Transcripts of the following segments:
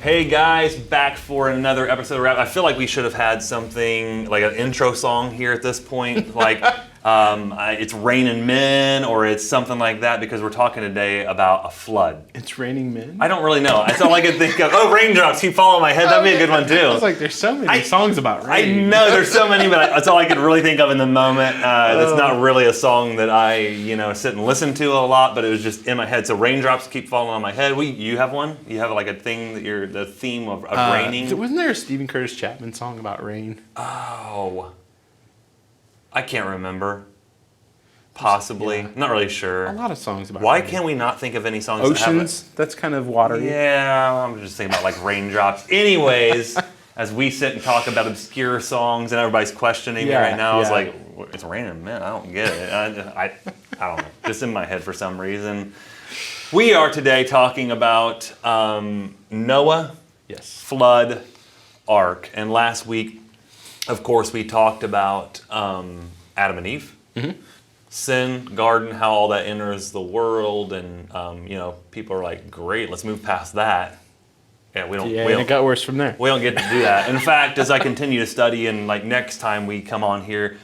Hey guys, back for another episode of Rap. I feel like we should have had something like an intro song here at this point, like it's Raining Men or it's something like that, because we're talking today about a flood. It's Raining Men? I don't really know. That's all I could think of. Oh, Raindrops keep falling on my head. That'd be a good one too. I was like, there's so many songs about rain. I know there's so many, but that's all I could really think of in the moment. That's not really a song that I, sit and listen to a lot, but it was just in my head. So Raindrops keep falling on my head. You have one? You have like a thing that you're the theme of raining? Wasn't there a Stephen Curtis Chapman song about rain? Oh, I can't remember. Possibly. Yeah. Not really sure. A lot of songs about Why rain. can't we not think of any songs Oceans, that have that's kind of watery. Yeah, I'm just thinking about like Raindrops. Anyways, as we sit and talk about obscure songs and everybody's questioning me right now, I was like, it's Raining Men. I don't get it. I don't know. Just in my head for some reason. We are today talking about Noah, flood, ark. And last week, of course, we talked about Adam and Eve. Mm-hmm. Sin, garden, how all that enters the world, and people are like, great, let's move past that. Yeah, we don't. Yeah, and it got worse from there. We don't get to do that. In fact, as I continue to study, and like next time we come on here,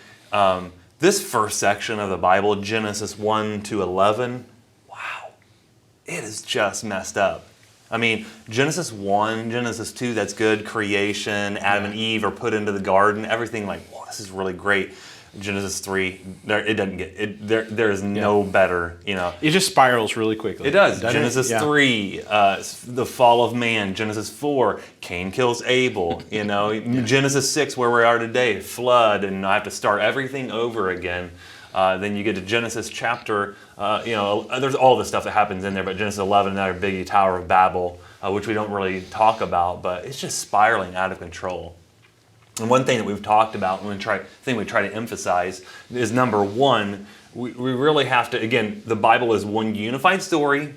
this first section of the Bible, Genesis 1 to 11, wow, it is just messed up. I mean, Genesis 1, Genesis 2, that's good. Creation, Adam and Eve are put into the garden. Everything like, wow, this is really great. Genesis 3, it doesn't get it. There is no better, It just spirals really quickly. It does. Genesis 3, the fall of man. Genesis 4, Cain kills Abel. Genesis 6, where we are today, flood, and I have to start everything over again. Then you get to Genesis chapter. There's all the stuff that happens in there, but Genesis 11, another biggie, Tower of Babel, which we don't really talk about, but it's just spiraling out of control. And one thing that we've talked about, and we try to emphasize, is number one, we really have to, again, the Bible is one unified story.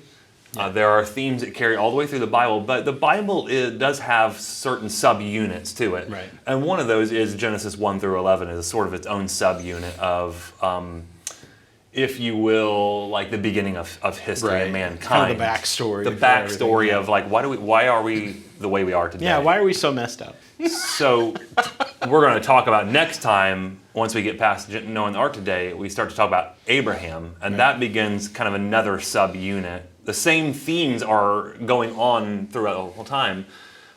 There are themes that carry all the way through the Bible, but the Bible does have certain subunits to it. Right. And one of those is Genesis 1 through 11 is sort of its own subunit of, if you will, like the beginning of history and mankind. Kind of the backstory. The backstory of like, why are we the way we are today? Yeah, why are we so messed up? So we're going to talk about next time, once we get past Noah and the ark today, we start to talk about Abraham, and that begins kind of another subunit. The same themes are going on throughout the whole time.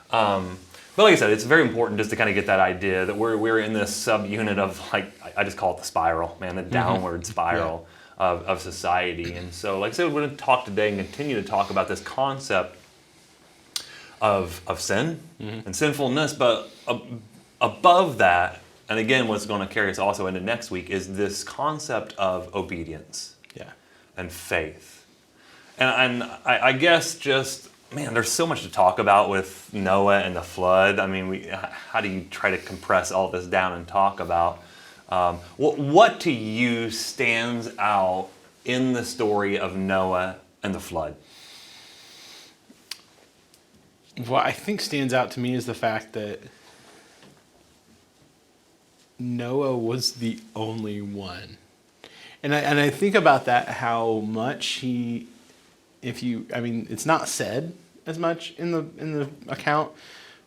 But like I said, it's very important just to kind of get that idea that we're in this subunit of, like, I just call it the spiral, man, the downward spiral of society. And so, like I said, we're going to talk today and continue to talk about this concept of sin and sinfulness, but above that, and again, what's going to carry us also into next week, is this concept of obedience and faith. And I guess just, man, there's so much to talk about with Noah and the flood. I mean, how do you try to compress all this down and talk about? What to you stands out in the story of Noah and the flood? What I think stands out to me is the fact that Noah was the only one. And I think about that, how much it's not said as much in the account,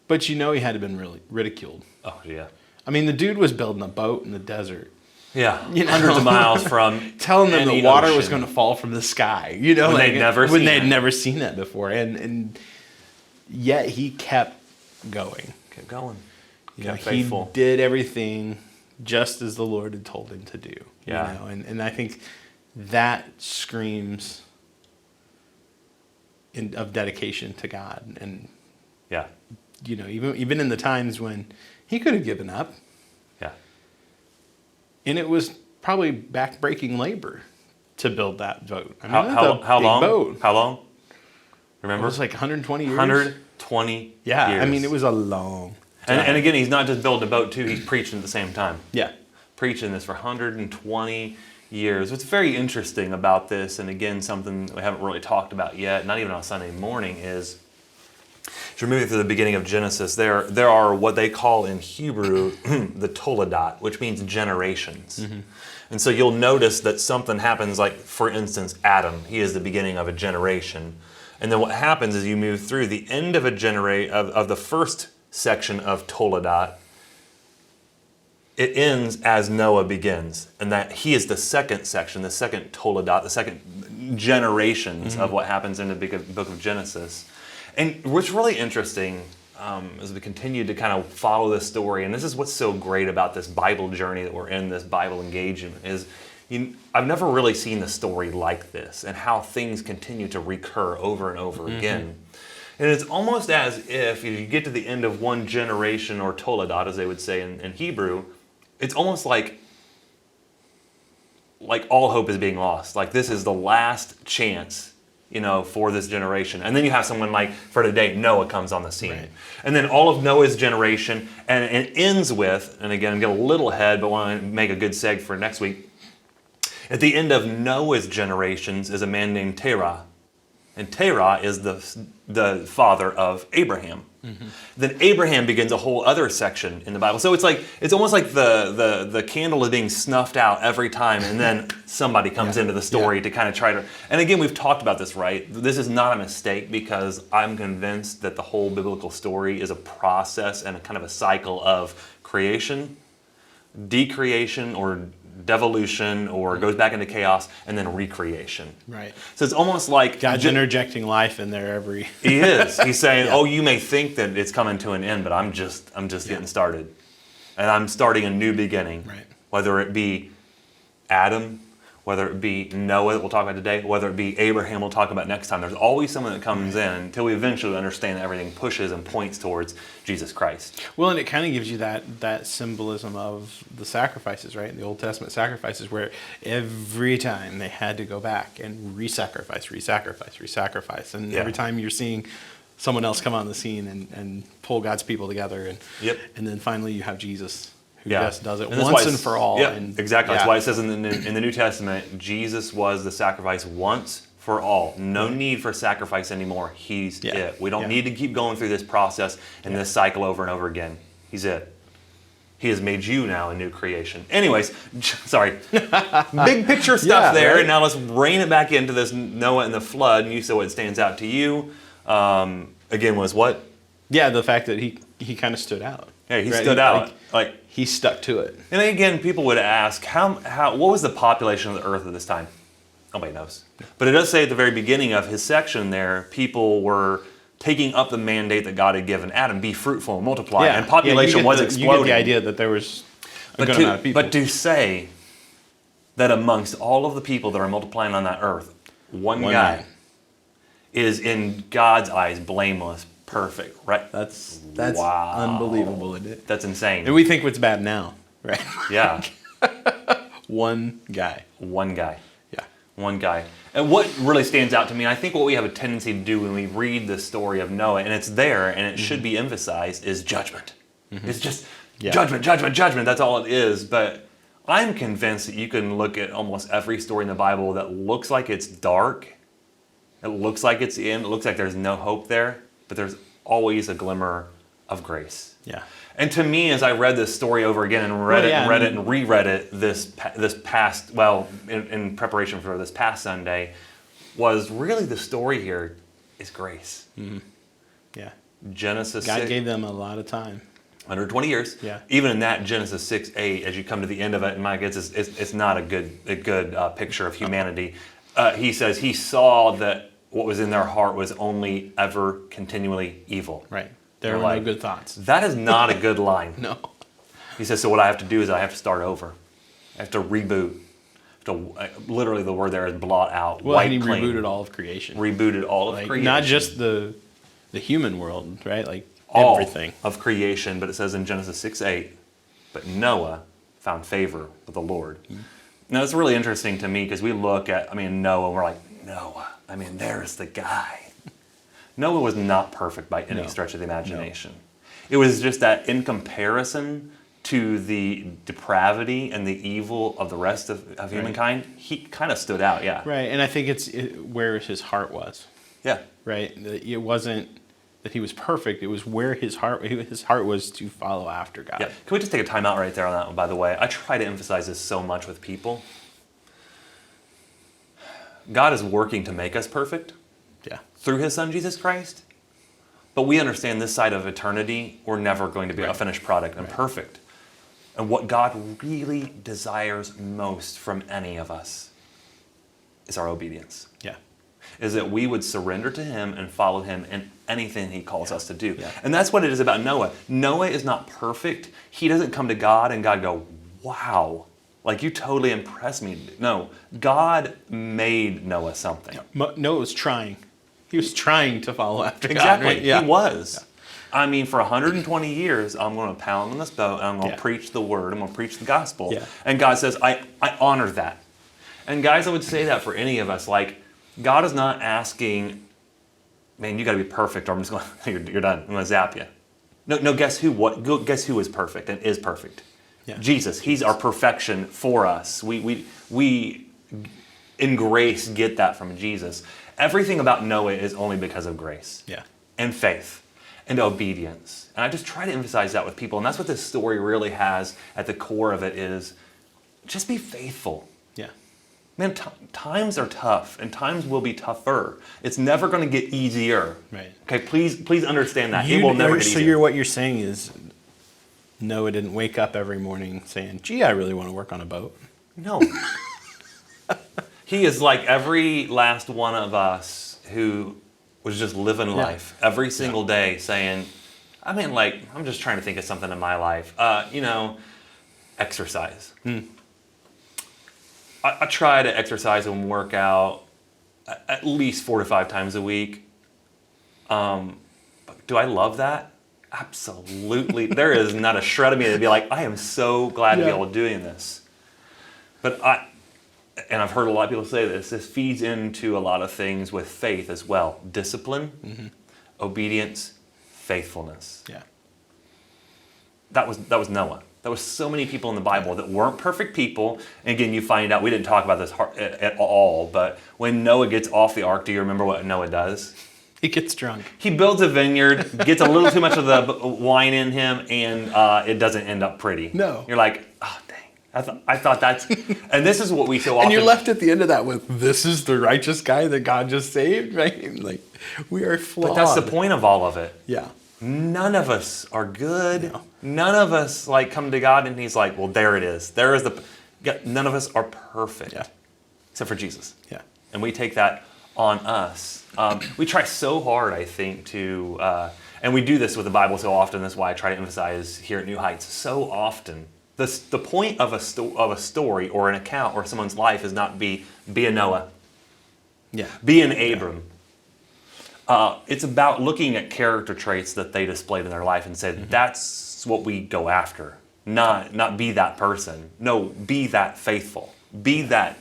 but he had to have been really ridiculed. Oh, yeah. I mean, the dude was building a boat in the desert. Yeah, hundreds of miles from telling them the water ocean was going to fall from the sky. When they'd never seen that before, and yet he kept going. Kept going. He did everything just as the Lord had told him to do. Yeah. And I think that screams of dedication to God. And even in the times when he could have given up. Yeah. And it was probably back-breaking labor to build that boat. I mean, how long? Boat. How long? Remember? It was like 120 years. 120 years. I mean, it was a long time. And again, he's not just building a boat, too. He's preaching at the same time. Yeah. Preaching this for 120 years. What's very interesting about this, and again, something we haven't really talked about yet, not even on Sunday morning, is as you're moving through the beginning of Genesis, there are what they call in Hebrew the toledot, which means generations. Mm-hmm. And so you'll notice that something happens, like, for instance, Adam. He is the beginning of a generation. And then what happens is you move through the end of of the first section of Toledot. It ends as Noah begins, and that he is the second section, the second Toledot, the second generations of what happens in the book of Genesis. And what's really interesting as we continue to kind of follow this story, and this is what's so great about this Bible journey that we're in, this Bible engagement, is I've never really seen the story like this and how things continue to recur over and over again. And it's almost as if you get to the end of one generation, or Toledot, as they would say in Hebrew, it's almost like all hope is being lost. Like this is the last chance, for this generation. And then you have someone like, for today, Noah comes on the scene. Right. And then all of Noah's generation, and it ends with, and again, I'm getting a little ahead, but want to make a good seg for next week. At the end of Noah's generations is a man named Terah. And Terah is the father of Abraham. Then Abraham begins a whole other section in the Bible. So it's almost like the candle is being snuffed out every time, and then somebody comes into the story to kind of try to. And again, we've talked about this, right? This is not a mistake, because I'm convinced that the whole biblical story is a process and a kind of a cycle of creation, decreation, or devolution, or goes back into chaos, and then recreation. Right. So it's almost like God's interjecting life in there every. He is. He's saying, "Oh, you may think that it's coming to an end, but I'm just getting started, and I'm starting a new beginning." Right. Whether it be Adam, whether it be Noah that we'll talk about today, whether it be Abraham we'll talk about next time. There's always someone that comes in until we eventually understand that everything pushes and points towards Jesus Christ. Well, and it kind of gives you that symbolism of the sacrifices, right? The Old Testament sacrifices, where every time they had to go back and re-sacrifice. And every time you're seeing someone else come on the scene and pull God's people together. And then finally you have Jesus, who just does it once and for all. Yeah, exactly. That's why it says in the New Testament, Jesus was the sacrifice once for all. No need for sacrifice anymore. He's it. We don't need to keep going through this process and this cycle over and over again. He's it. He has made you now a new creation. Anyways, sorry. Big picture stuff there. Right? And now let's rein it back into this Noah and the flood. And you said what stands out to you, again, was what? Yeah, the fact that he kind of stood out. Yeah, he stood out. Like he stuck to it. And again, people would ask, what was the population of the earth at this time? Nobody knows. But it does say at the very beginning of his section there, people were taking up the mandate that God had given Adam, be fruitful and multiply, and population was exploding. You get the idea that there was a good amount of people. But to say that amongst all of the people that are multiplying on that earth, one guy is in God's eyes blameless, perfect, right? That's wow. Unbelievable, isn't it? That's insane. And we think what's bad now, right? Yeah. One guy. Yeah. One guy. And what really stands out to me, I think what we have a tendency to do when we read the story of Noah, and it's there, and it should be emphasized, is judgment. It's just judgment. That's all it is. But I'm convinced that you can look at almost every story in the Bible that looks like it's dark. It looks like it's in. It looks like there's no hope there. But there's always a glimmer of grace. Yeah. And to me, as I read this story over again and read it and reread it this past, in preparation for this past Sunday, was really the story here is grace. Mm-hmm. Yeah. Genesis 6. God gave them a lot of time. 120 years. Yeah. Even in that Genesis 6:8, as you come to the end of it, and my guess it's not a good picture of humanity. He says he saw that what was in their heart was only ever continually evil. Right. There were no good thoughts. That is not a good line. No. He says, so what I have to do is I have to start over. I have to reboot. Literally the word there is blot out. Well, and he rebooted all of creation. Rebooted all of creation. Not just the human world, right? Like all everything. Of creation, but it says in Genesis 6:8, but Noah found favor with the Lord. Now it's really interesting to me because we look at, Noah, and we're like, Noah. There's the guy. Noah was not perfect by any stretch of the imagination. No. It was just that in comparison to the depravity and the evil of the rest of humankind, he kind of stood out, Right, and I think it's where his heart was. Yeah. Right? It wasn't that he was perfect, it was where his heart was to follow after God. Yeah. Can we just take a time out right there on that one, by the way? I try to emphasize this so much with people. God is working to make us perfect. Yeah. through his son, Jesus Christ. But we understand this side of eternity, we're never going to be a finished product and perfect. And what God really desires most from any of us is our obedience. Yeah. Is that we would surrender to him and follow him in anything he calls us to do. Yeah. And that's what it is about Noah. Noah is not perfect. He doesn't come to God and God go, wow, like you totally impressed me. No, God made Noah something. Noah was trying. He was trying to follow after God. Exactly. Right? Yeah. He was. Yeah. I mean, for 120 years, I'm going to pound on this boat and I'm going to preach the word. I'm going to preach the gospel. Yeah. And God says, I honor that. And guys, I would say that for any of us. Like, God is not asking, man, you got to be perfect or I'm just going to, you're done. I'm going to zap you. No, guess who? Guess who is perfect and is perfect? Yeah. Jesus. He's our perfection for us. We in grace get that from Jesus. Everything about Noah is only because of grace. Yeah. And faith and obedience. And I just try to emphasize that with people. And that's what this story really has at the core of it is just be faithful. Yeah. Man, times are tough and times will be tougher. It's never going to get easier. Right. Okay, please understand that. It will never get easier. So what you're saying is Noah didn't wake up every morning saying, gee, I really want to work on a boat. No. He is like every last one of us who was just living life every single day saying, I mean, like, I'm just trying to think of something in my life. Exercise. I try to exercise and work out at least 4 to 5 times a week. But do I love that? Absolutely. There is not a shred of me that'd be like, I am so glad to be able to do this. But and I've heard a lot of people say this feeds into a lot of things with faith as well. Discipline, obedience, faithfulness. Yeah. That was Noah. There was so many people in the Bible that weren't perfect people. And again, you find out, we didn't talk about this at all, but when Noah gets off the ark, do you remember what Noah does? He gets drunk. He builds a vineyard, gets a little too much of the wine in him, and it doesn't end up pretty. No. You're like, oh, dang. I thought that's... And this is what we so often... And you're left at the end of that with, this is the righteous guy that God just saved, right? Like, we are flawed. But that's the point of all of it. Yeah. None of us are good. No. None of us like come to God and he's like, well, there it is. There is the... None of us are perfect. Yeah. Except for Jesus. Yeah. And we take that on us. We try so hard, I think, to... and we do this with the Bible so often. That's why I try to emphasize here at New Heights so often. The point of a story or an account or someone's life is not be a Noah. Yeah. Be an Abram. It's about looking at character traits that they displayed in their life and said, that's what we go after. Not be that person. No, be that faithful. Be that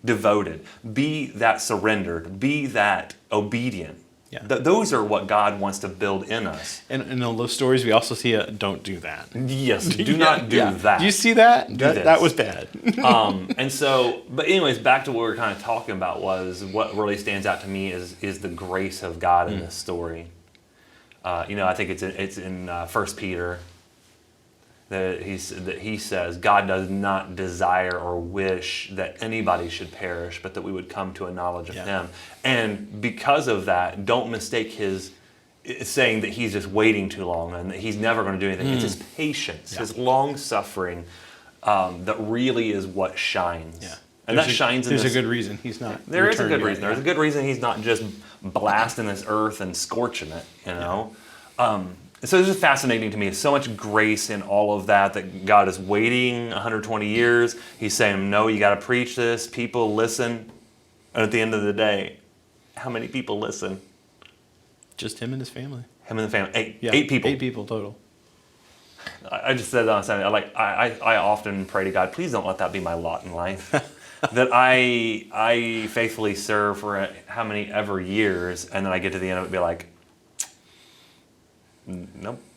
devoted. Be that surrendered. Be that obedient. Yeah. Those are what God wants to build in us. And in all those stories, we also see don't do that. Yes, do not do that. Do you see that? That was bad. And so, but anyways, back to what we were kind of talking about was what really stands out to me is the grace of God in this story. I think it's in 1 Peter that he says, God does not desire or wish that anybody should perish, but that we would come to a knowledge of him. And because of that, don't mistake his saying that he's just waiting too long and that he's never going to do anything. It's his patience, his long suffering that really is what shines. Yeah. And that shines in this. There's a good reason he's not. There is a good reason. There's a good reason he's not just blasting this earth and scorching it, So it's just fascinating to me. So much grace in all of that God is waiting 120 years. He's saying, no, you got to preach this. People listen. And at the end of the day, how many people listen? Just him and his family. Him and the family. Eight people. 8 people total. I just said that on Sunday. I often pray to God, please don't let that be my lot in life. That I faithfully serve for how many ever years, and then I get to the end of it and be like,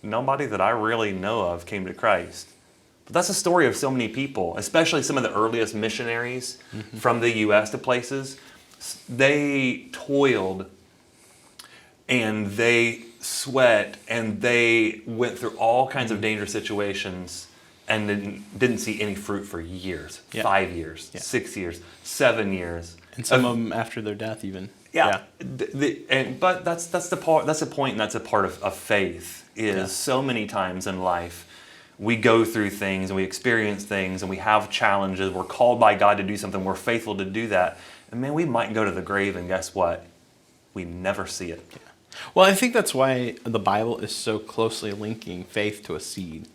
nobody that I really know of came to Christ. But that's the story of so many people, especially some of the earliest missionaries from the U.S. to places. They toiled and they sweat and they went through all kinds of dangerous situations and didn't see any fruit for years. 5 years, 6 years, 7 years. And some of them after their death even. Yeah. But that's the part. That's the point, and that's a part of faith. Is so many times in life we go through things and we experience things and we have challenges. We're called by God to do something. We're faithful to do that. And man, we might go to the grave and guess what? We never see it. Yeah. Well, I think that's why the Bible is so closely linking faith to a seed,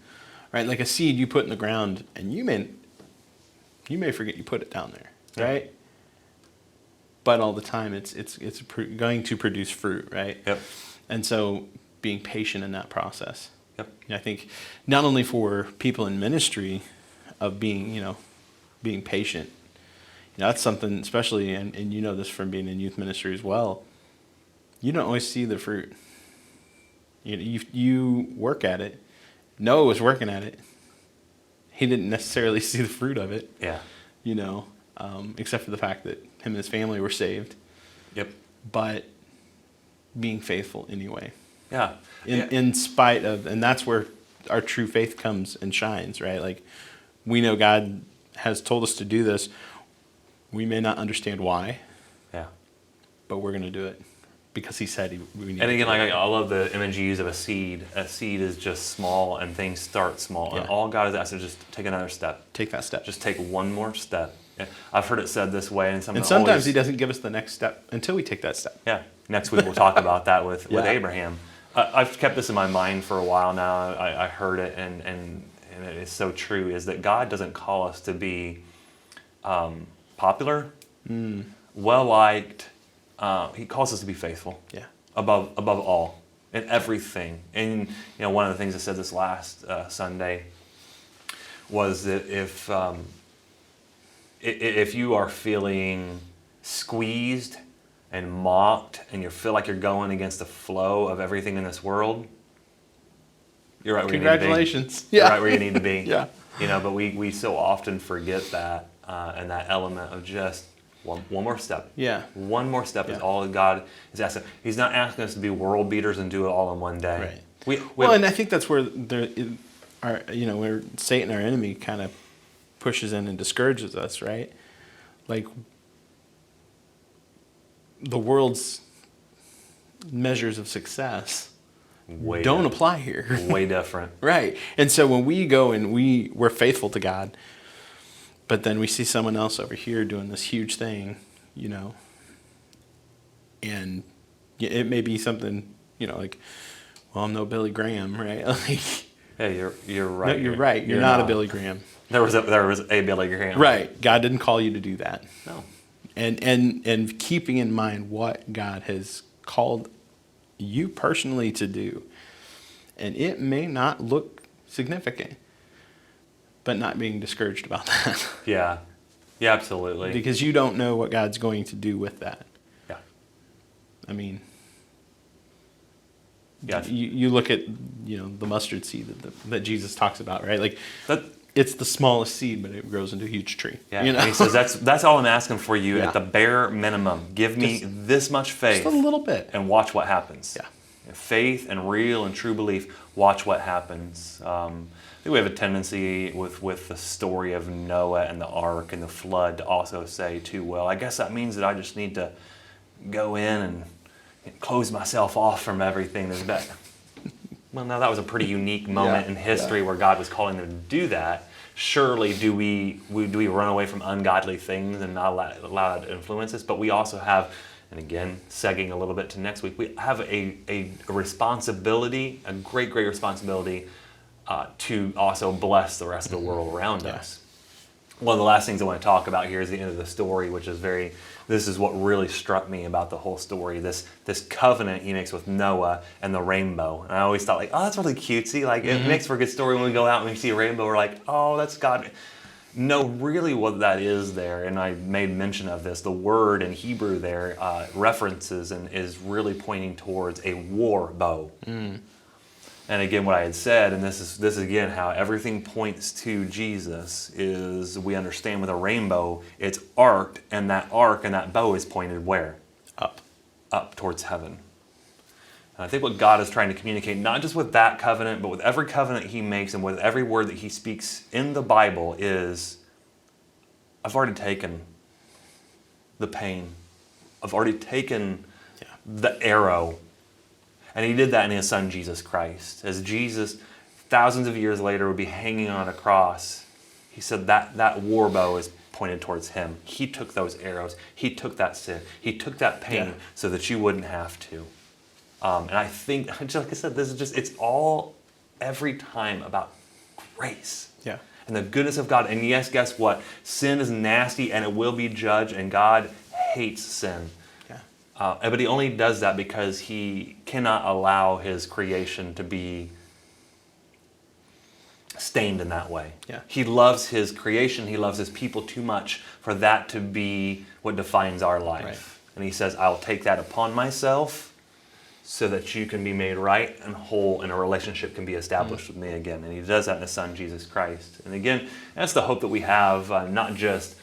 right? Like a seed you put in the ground, and you may forget you put it down there, right? But all the time, it's going to produce fruit, right? Yep. And so, being patient in that process. Yep. I think not only for people in ministry, of being patient. That's something, especially, and you know this from being in youth ministry as well. You don't always see the fruit. You work at it. Noah was working at it. He didn't necessarily see the fruit of it. Yeah. Except for the fact that him and his family were saved. Yep. But being faithful anyway. Yeah. In spite of, and that's where our true faith comes and shines, right? Like, we know God has told us to do this. We may not understand why. Yeah. But we're going to do it because he said we need. And again, like I love the image you use of a seed. A seed is just small, and things start small. Yeah. And all God is asking is just take another step. Take that step. Just take one more step. I've heard it said this way, and sometimes he doesn't give us the next step until we take that step. Yeah. Next week we'll talk about that with Abraham. I've kept this in my mind for a while now. I heard it, and it is so true. Is that God doesn't call us to be popular, well liked. He calls us to be faithful. Yeah. Above all, in everything. And one of the things I said this last Sunday was that if you are feeling squeezed and mocked, and you feel like you're going against the flow of everything in this world, you're right where you need to be. Congratulations. You're right where you need to be. Yeah. But we so often forget that and that element of just one more step. Yeah. One more step is all God is asking. He's not asking us to be world beaters and do it all in one day. Right. And I think that's where where Satan, our enemy, kind of pushes in and discourages us, right? Like, the world's measures of success don't apply here. Way different. Right. And so when we go and we're faithful to God, but then we see someone else over here doing this huge thing, and it may be something, like, well, I'm no Billy Graham, right? Like, hey, you're right. No, you're right. You're not a Billy Graham. There was a Billy Graham. Right. God didn't call you to do that. No. And keeping in mind what God has called you personally to do. And it may not look significant, but not being discouraged about that. Yeah. Yeah, absolutely. Because you don't know what God's going to do with that. Yeah. I mean, yeah. You look at, the mustard seed that Jesus talks about, right? Like, that, it's the smallest seed, but it grows into a huge tree. Yeah. And he says, that's all I'm asking for you at the bare minimum. Give me this much faith. Just a little bit. And watch what happens. Yeah. Faith and real and true belief, watch what happens. I think we have a tendency with the story of Noah and the ark and the flood to also say too, well, I guess that means that I just need to go in and close myself off from everything that's bad. Well, no, that was a pretty unique moment in history where God was calling them to do that. Surely do we run away from ungodly things and not allow that to influence us? But we also have, and again, segging a little bit to next week, we have a responsibility, a great responsibility to also bless the rest of the world around us. One of the last things I want to talk about here is the end of the story, which is this is what really struck me about the whole story, this covenant he makes with Noah and the rainbow. And I always thought, like, oh, that's really cutesy. Like, it makes for a good story when we go out and we see a rainbow, we're like, oh, that's God. No, really what that is there, and I made mention of this, the word in Hebrew there references and is really pointing towards a war bow. And again, what I had said, and this is again how everything points to Jesus, is we understand with a rainbow, it's arced, and that bow is pointed where? Up towards heaven. And I think what God is trying to communicate, not just with that covenant, but with every covenant he makes and with every word that he speaks in the Bible is, I've already taken the pain. I've already taken Yeah. the arrow. And he did that in his son, Jesus Christ. As Jesus, thousands of years later, would be hanging on a cross, he said that war bow is pointed towards him. He took those arrows. He took that sin. He took that pain Yeah. so that you wouldn't have to. And I think, just like I said, this is just, it's all every time about grace. Yeah. And the goodness of God. And yes, guess what? Sin is nasty and it will be judged, and God hates sin. Yeah. But he only does that because he cannot allow his creation to be stained in that way. Yeah. He loves his creation. He loves his people too much for that to be what defines our life. Right. And he says, I'll take that upon myself so that you can be made right and whole and a relationship can be established with me again. And he does that in his son, Jesus Christ. And again, that's the hope that we have, not just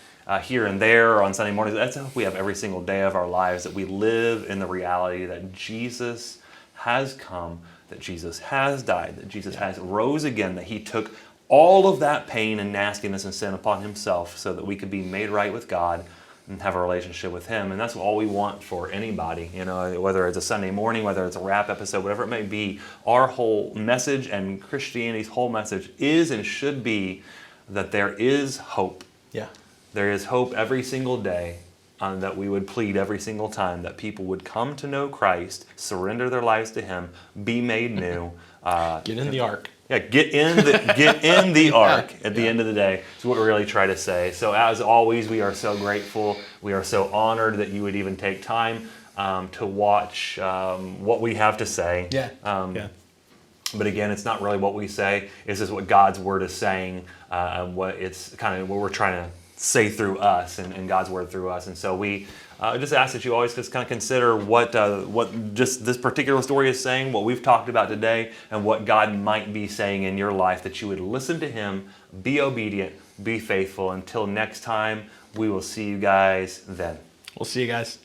here and there or on Sunday mornings. That's the hope we have every single day of our lives, that we live in the reality that Jesus has come, that Jesus has died, that Jesus has rose again, that he took all of that pain and nastiness and sin upon himself so that we could be made right with God and have a relationship with him. And that's all we want for anybody, whether it's a Sunday morning, whether it's a rap episode, whatever it may be. Our whole message and Christianity's whole message is and should be that there is hope. Yeah. There is hope every single day, that we would plead every single time that people would come to know Christ, surrender their lives to him, be made new. Get in the ark. Yeah, get in the ark at the end of the day is what we really try to say. So as always, we are so grateful. We are so honored that you would even take time to watch what we have to say. Yeah. But again, it's not really what we say. It's just what God's word is saying, and what it's kind of what we're trying to say through us and God's word through us. And so we just ask that you always just kind of consider what just this particular story is saying, what we've talked about today, and what God might be saying in your life, that you would listen to him, be obedient, be faithful. Until next time, we will see you guys then. We'll see you guys.